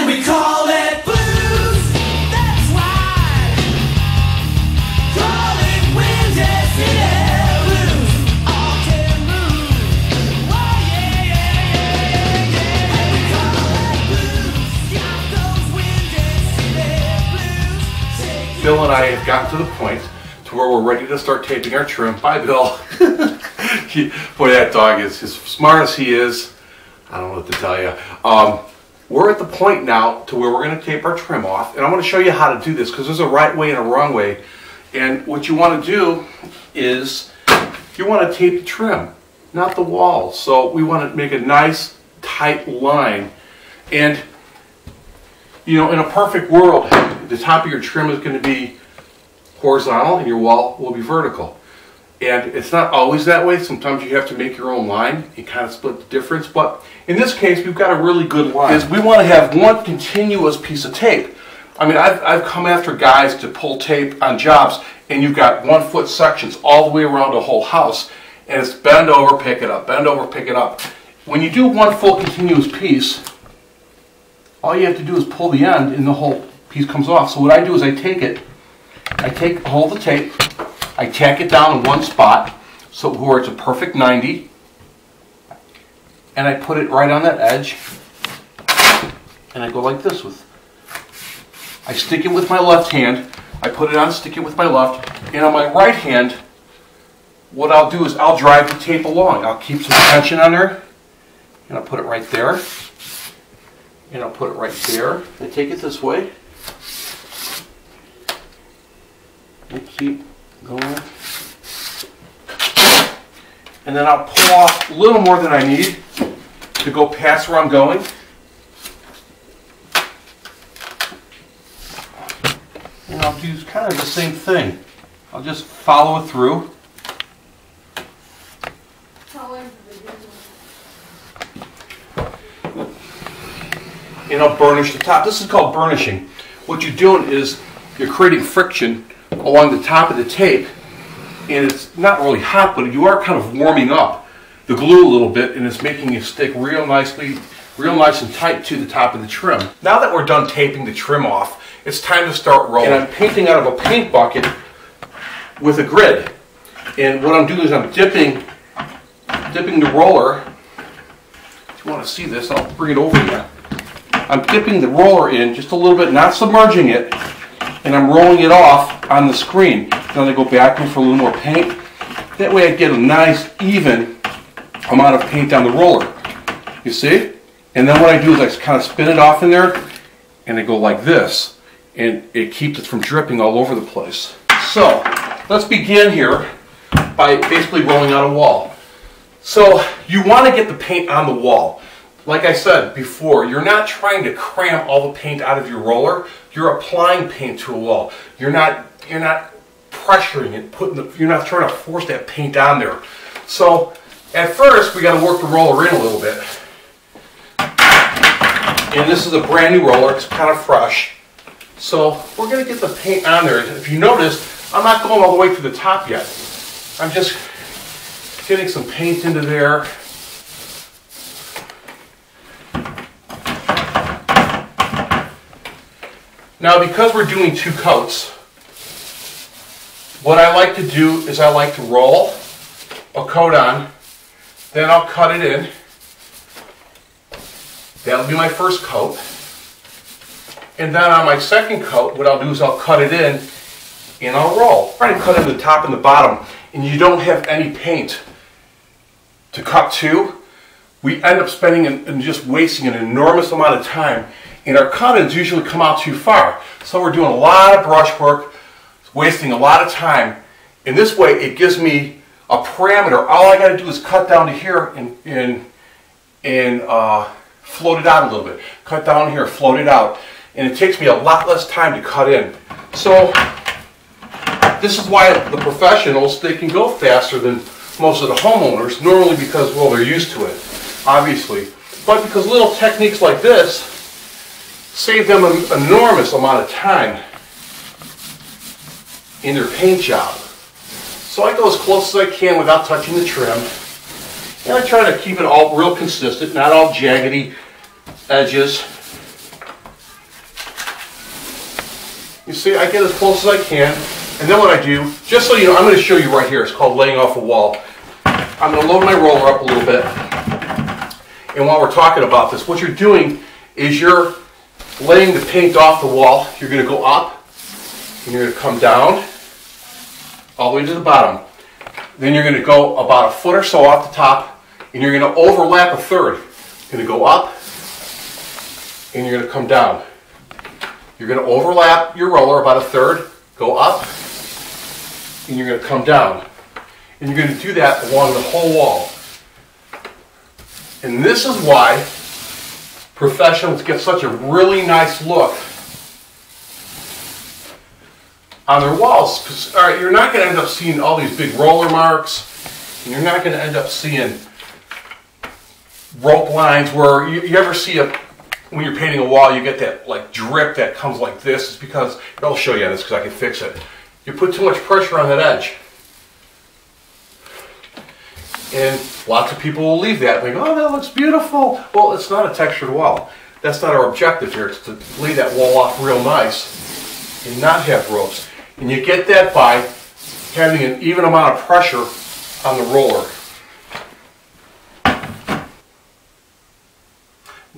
And we call it blues. That's why. Call it winds, yes, yeah, blues. All can move. Oh yeah, yeah, yeah, yeah. And we call it blues. Got those winds, yes, yeah, blues. Bill and I have gotten to the point to where we're ready to start taping our trim. Bye, Bill. Boy, that dog is as smart as he is. I don't know what to tell you. We're at the point now to where we're going to tape our trim off, and I'm going to show you how to do this because there's a right way and a wrong way. And what you want to do is you want to tape the trim, not the wall. So we want to make a nice tight line. And you know, in a perfect world, the top of your trim is going to be horizontal and your wall will be vertical. And it's not always that way. Sometimes you have to make your own line. You kind of split the difference. But in this case, we've got a really good line. Is we want to have one continuous piece of tape. I mean, I've come after guys to pull tape on jobs, and you've got 1 foot sections all the way around the whole house, and it's bend over, pick it up, bend over, pick it up. When you do one full continuous piece, all you have to do is pull the end, and the whole piece comes off. So what I do is I take hold the tape, I tack it down in one spot, so where it's a perfect 90, and I put it right on that edge, and I go like this with. I stick it with my left hand, I put it on, stick it with my left, and on my right hand, what I'll do is I'll drive the tape along. I'll keep some tension on there, and I'll put it right there, and I'll put it right there. I take it this way, and keep going, and then I'll pull off a little more than I need to go past where I'm going. And I'll do kind of the same thing. I'll just follow it through. And I'll burnish the top. This is called burnishing. What you're doing is you're creating friction along the top of the tape, and it's not really hot, but you are kind of warming up the glue a little bit, and it's making it stick real nice and tight to the top of the trim. Now that we're done taping the trim off, it's time to start rolling. And I'm painting out of a paint bucket with a grid. And what I'm doing is I'm dipping the roller. If you want to see this, I'll bring it over here. I'm dipping the roller in just a little bit, not submerging it, and I'm rolling it off on the screen. Then I go back in for a little more paint. That way I get a nice, even amount of paint on the roller. You see? And then what I do is I kind of spin it off in there, and I go like this. And it keeps it from dripping all over the place. So, let's begin here by basically rolling out a wall. So, you want to get the paint on the wall. Like I said before, you're not trying to cram all the paint out of your roller. You're applying paint to a wall. You're not pressuring it, you're not trying to force that paint on there. So, at first, we got to work the roller in a little bit. And this is a brand new roller, it's kind of fresh. So we're going to get the paint on there. If you notice, I'm not going all the way to the top yet. I'm just getting some paint into there. Now because we're doing 2 coats, what I like to do is I like to roll a coat on, then I'll cut it in. That'll be my first coat. And then on my second coat, what I'll do is I'll cut it in and I'll roll. Try to cut in the top and the bottom, and you don't have any paint to cut to. We end up spending and just wasting an enormous amount of time, and our cut-ins usually come out too far. So we're doing a lot of brush work, wasting a lot of time. And this way, it gives me a parameter. All I got to do is cut down to here and float it out a little bit. Cut down here, float it out. And it takes me a lot less time to cut in. So this is why the professionals, they can go faster than most of the homeowners, normally because, well, they're used to it, obviously. But because little techniques like this save them an enormous amount of time in their paint job. So I go as close as I can without touching the trim. And I try to keep it all real consistent, not all jaggedy edges. You see, I get as close as I can, and then what I do, just so you know, I'm going to show you right here. It's called laying off a wall. I'm going to load my roller up a little bit, and while we're talking about this, what you're doing is you're laying the paint off the wall. You're going to go up, and you're going to come down all the way to the bottom. Then you're going to go about a foot or so off the top, and you're going to overlap a third. You're going to go up, and you're going to come down. You're going to overlap your roller about a third, go up, and you're going to come down. And you're going to do that along the whole wall. And this is why professionals get such a really nice look on their walls. Because, all right, you're not going to end up seeing all these big roller marks, and you're not going to end up seeing rope lines where you ever see when you're painting a wall, you get that like drip that comes like this. It's because, I'll show you this because I can fix it. You put too much pressure on that edge. And lots of people will leave that and think, oh, that looks beautiful. Well, it's not a textured wall. That's not our objective here. It's to lay that wall off real nice and not have ropes. And you get that by having an even amount of pressure on the roller.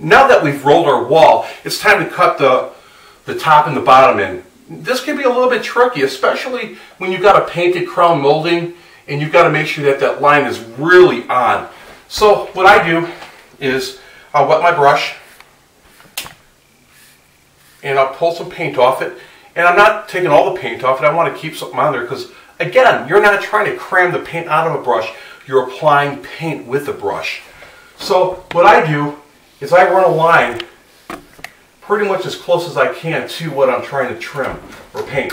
Now that we've rolled our wall, it's time to cut the top and the bottom in. This can be a little bit tricky, especially when you've got a painted crown molding and you've got to make sure that that line is really on. So what I do is I'll wet my brush and I'll pull some paint off it. And I'm not taking all the paint off it. I want to keep something on there because, again, you're not trying to cram the paint out of a brush. You're applying paint with the brush. So what I do is I run a line pretty much as close as I can to what I'm trying to trim or paint.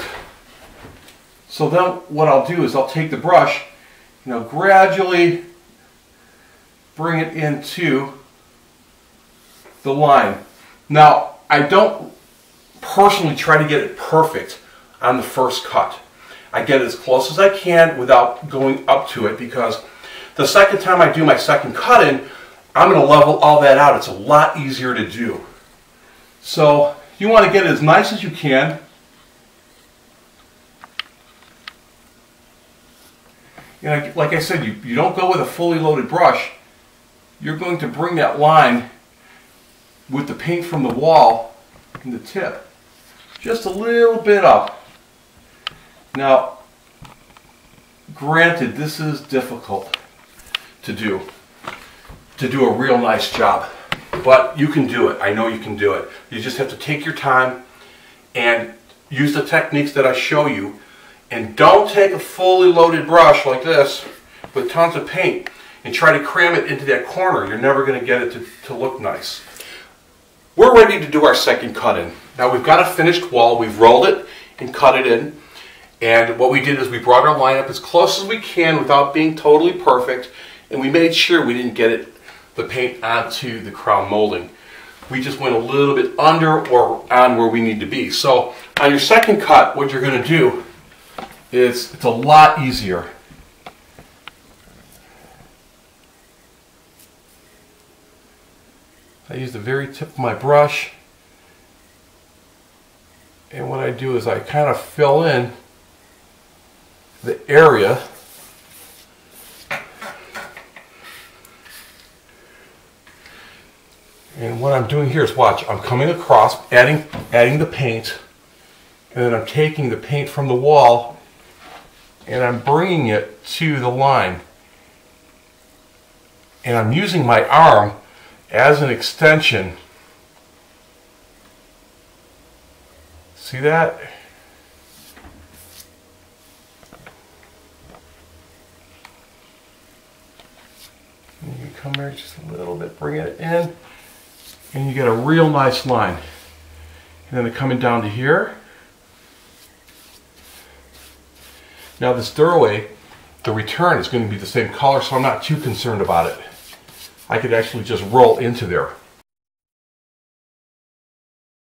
So then what I'll do is I'll take the brush, gradually bring it into the line. Now, I don't personally try to get it perfect on the first cut. I get it as close as I can without going up to it because the second time I do my second cut in, I'm going to level all that out. It's a lot easier to do. So you want to get it as nice as you can. Like I said, you don't go with a fully loaded brush. You're going to bring that line with the paint from the wall in the tip just a little bit up. Now, granted, this is difficult to do a real nice job, but you can do it. I know you can do it. You just have to take your time and use the techniques that I show you, and don't take a fully loaded brush like this with tons of paint and try to cram it into that corner. You're never going to get it to look nice. We're ready to do our second cut in. Now we've got a finished wall. We've rolled it and cut it in, and what we did is we brought our line up as close as we can without being totally perfect, and we made sure we didn't get the paint onto the crown molding. We just went a little bit under or on where we need to be. So on your second cut, what you're going to do is, it's a lot easier. I use the very tip of my brush, and what I do is I kind of fill in the area. And what I'm doing here is, watch, I'm coming across, adding the paint, and then I'm taking the paint from the wall and I'm bringing it to the line. And I'm using my arm as an extension. See that? And you come here just a little bit, bring it in, and you get a real nice line. And then coming down to here. Now this doorway, the return is going to be the same color, so I'm not too concerned about it. I could actually just roll into there.